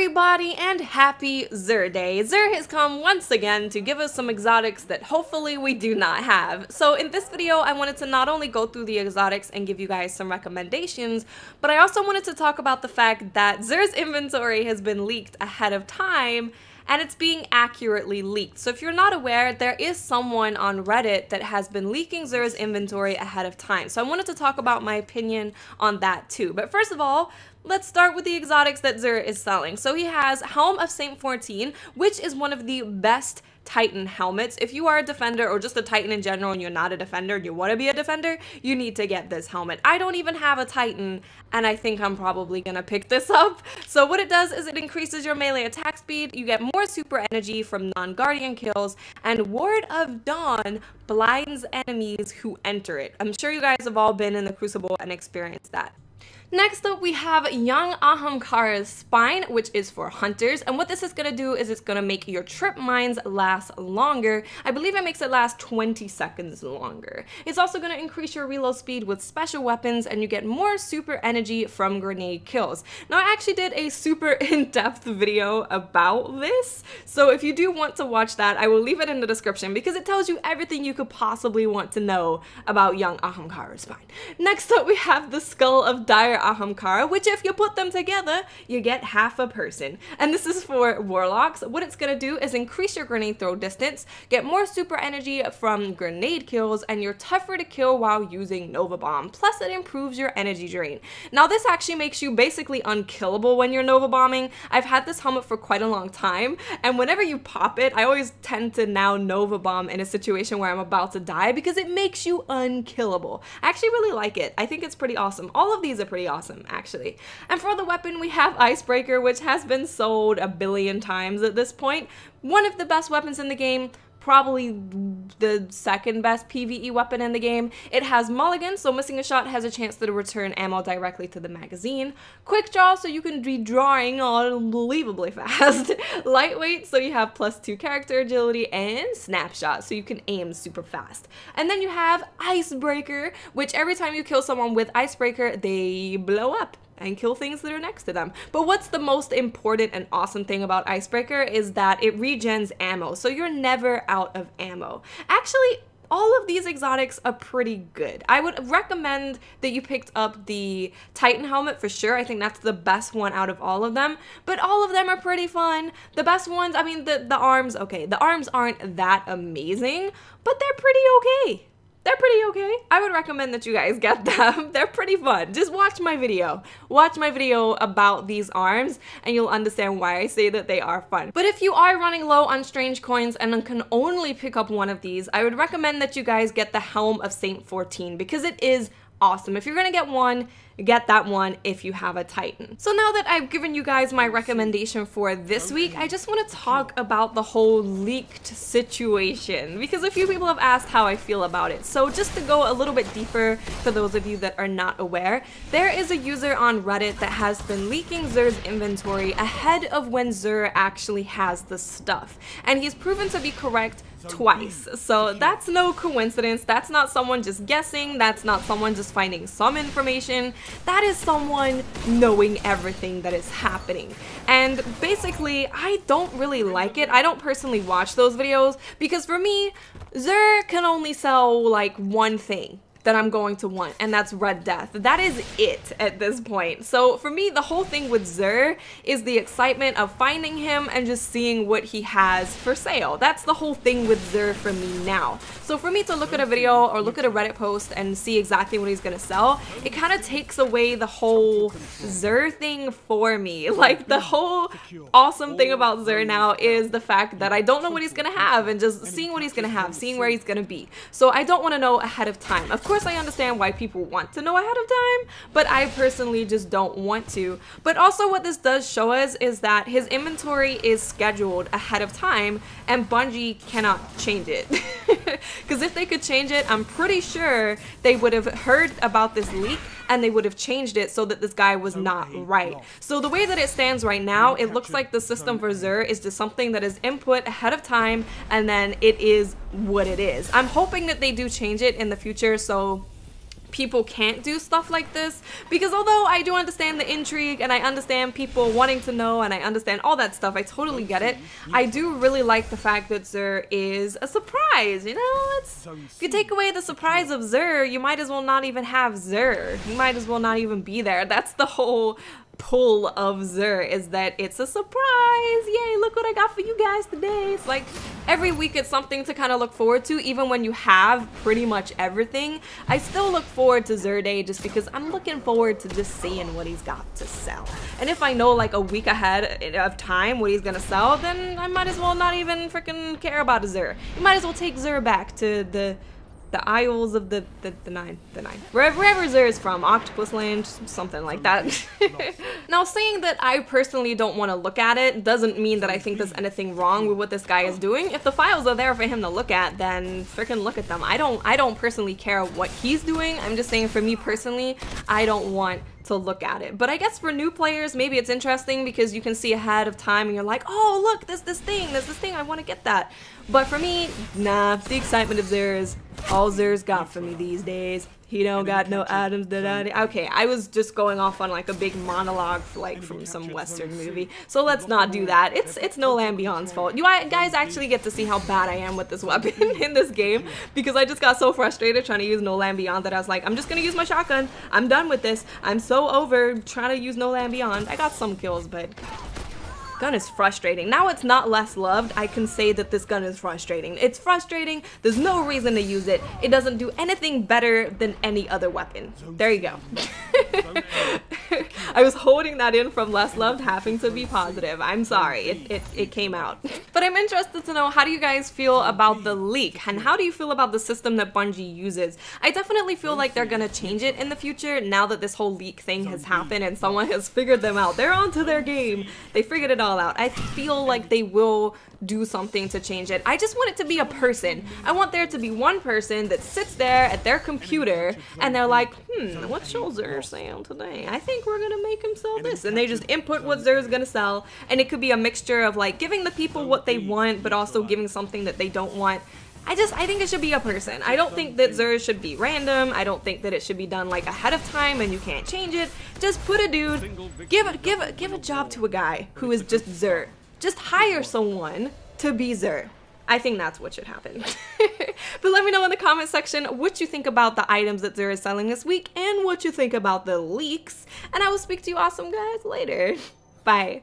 everybody, and happy Xur Day. Xur has come once again to give us some exotics that hopefully we do not have. So in this video, I wanted to not only go through the exotics and give you guys some recommendations, but I also wanted to talk about the fact that Xur's inventory has been leaked ahead of time, and it's being accurately leaked. So if you're not aware, there is someone on Reddit that has been leaking Xur's inventory ahead of time. So I wanted to talk about my opinion on that too. But first of all, let's start with the exotics that Xur is selling. So he has Helm of Saint 14, which is one of the best Titan helmets. If you are a defender or just a Titan in general and you're not a defender and you want to be a defender, you need to get this helmet. I don't even have a Titan and I think I'm probably gonna pick this up. So what it does is it increases your melee attack speed, you get more super energy from non-guardian kills, and Ward of Dawn blinds enemies who enter it. I'm sure you guys have all been in the Crucible and experienced that. Next up, we have Young Ahamkara's Spine, which is for hunters, and what this is going to do is it's going to make your trip mines last longer. I believe it makes it last 20 seconds longer. It's also going to increase your reload speed with special weapons, and you get more super energy from grenade kills. Now, I actually did a super in-depth video about this, so if you do want to watch that, I will leave it in the description because it tells you everything you could possibly want to know about Young Ahamkara's Spine. Next up, we have the Skull of Dire Ahamkara, which if you put them together, you get half a person. And this is for warlocks. What it's gonna do is increase your grenade throw distance, get more super energy from grenade kills, and you're tougher to kill while using Nova Bomb. Plus, it improves your energy drain. Now, this actually makes you basically unkillable when you're Nova Bombing. I've had this helmet for quite a long time, and whenever you pop it, I always tend to now Nova Bomb in a situation where I'm about to die because it makes you unkillable. I actually really like it. I think it's pretty awesome. All of these are pretty awesome, actually. And for the weapon, we have Icebreaker, which has been sold a billion times at this point. One of the best weapons in the game, probably the second best PvE weapon in the game. It has mulligan, so missing a shot has a chance to return ammo directly to the magazine. Quick draw, so you can be drawing unbelievably fast. Lightweight, so you have +2 character agility, and snapshot, so you can aim super fast. And then you have Icebreaker, which every time you kill someone with Icebreaker, they blow up and kill things that are next to them. But what's the most important and awesome thing about Icebreaker is that it regens ammo, so you're never out of ammo. Actually, all of these exotics are pretty good. I would recommend that you picked up the Titan helmet for sure. I think that's the best one out of all of them, but all of them are pretty fun. The best ones, I mean, the arms, okay, the arms aren't that amazing, but they're pretty okay. They're pretty okay. I would recommend that you guys get them. They're pretty fun. Just watch my video. Watch my video about these arms and you'll understand why I say that they are fun. But if you are running low on strange coins and can only pick up one of these, I would recommend that you guys get the Helm of Saint 14 because it is awesome. If you're gonna get one, get that one if you have a Titan. So now that I've given you guys my recommendation for this week, I just want to talk about the whole leaked situation because a few people have asked how I feel about it. So just to go a little bit deeper for those of you that are not aware, there is a user on Reddit that has been leaking Xur's inventory ahead of when Xur actually has the stuff. And he's proven to be correct twice. So that's no coincidence. That's not someone just guessing. That's not someone just finding some information. That is someone knowing everything that is happening. And basically, I don't really like it. I don't personally watch those videos because for me, Xur can only sell like one thing that I'm going to want, and that's Red Death. That is it at this point. So for me, the whole thing with Xur is the excitement of finding him and just seeing what he has for sale. That's the whole thing with Xur for me now. So for me to look at a video or look at a Reddit post and see exactly what he's gonna sell, it kind of takes away the whole Xur thing for me. Like the whole awesome thing about Xur now is the fact that I don't know what he's gonna have and just seeing what he's gonna have, seeing where he's gonna be. So I don't want to know ahead of time. Of course, I understand why people want to know ahead of time, but I personally just don't want to. But also what this does show us is that his inventory is scheduled ahead of time and Bungie cannot change it. Because if they could change it, I'm pretty sure they would have heard about this leak and they would have changed it so that this guy was not right. So the way that it stands right now, it looks like the system for Xur is just something that is input ahead of time and then it is what it is. I'm hoping that they do change it in the future so people can't do stuff like this, because although I do understand the intrigue and I understand people wanting to know and I understand all that stuff, I totally get it, I do really like the fact that Xur is a surprise, you know? If you take away the surprise of Xur, you might as well not even have Xur. You might as well not even be there. That's the whole pull of Xur, is that it's a surprise. Yay, look what I got for you guys today. It's like every week it's something to kind of look forward to. Even when you have pretty much everything, I still look forward to Xur Day just because I'm looking forward to just seeing what he's got to sell. And if I know like a week ahead of time what he's gonna sell, then I might as well not even freaking care about Xur. You might as well take Xur back to the Isles of the Nine. Wherever Xur is from, Octopus Land, something like that. Now, saying that I personally don't want to look at it doesn't mean that I think there's anything wrong with what this guy is doing. If the files are there for him to look at, then freaking look at them. I don't personally care what he's doing. I'm just saying, for me personally, I don't want to look at it. But I guess for new players, maybe it's interesting because you can see ahead of time and you're like, oh look, there's this thing, I want to get that. But for me, nah, the excitement of Xur is all Xur's got for me these days. He don't got no items that I... Okay, I was just going off on like a big monologue like from some Western movie, so let's not do that. It's No Land Beyond's fault. You guys actually get to see how bad I am with this weapon in this game, because I just got so frustrated trying to use No Land Beyond that I was like, I'm just gonna use my shotgun. I'm done with this. I'm so over trying to use No Land Beyond. I got some kills, but gun is frustrating. Now it's not less loved. I can say that this gun is frustrating. It's frustrating. There's no reason to use it. It doesn't do anything better than any other weapon. There you go. I was holding that in from less loved, having to be positive. I'm sorry. It came out. But I'm interested to know, how do you guys feel about the leak? And how do you feel about the system that Bungie uses? I definitely feel like they're gonna change it in the future now that this whole leak thing has happened and someone has figured them out. They're onto their game. They figured it all out. I feel like they will do something to change it. I just want it to be a person. I want there to be one person that sits there at their computer and they're like, what should Xur sell today? I think we're gonna make him sell this. And they just input what Xur is gonna sell, and it could be a mixture of like giving the people what they want but also giving something that they don't want. I think it should be a person. I don't think that Xur should be random. I don't think that it should be done like ahead of time and you can't change it. Just put a dude, give a job to a guy who is just Xur. Just hire someone to be Xur. I think that's what should happen. But let me know in the comment section what you think about the items that Xur is selling this week and what you think about the leaks. And I will speak to you awesome guys later. Bye.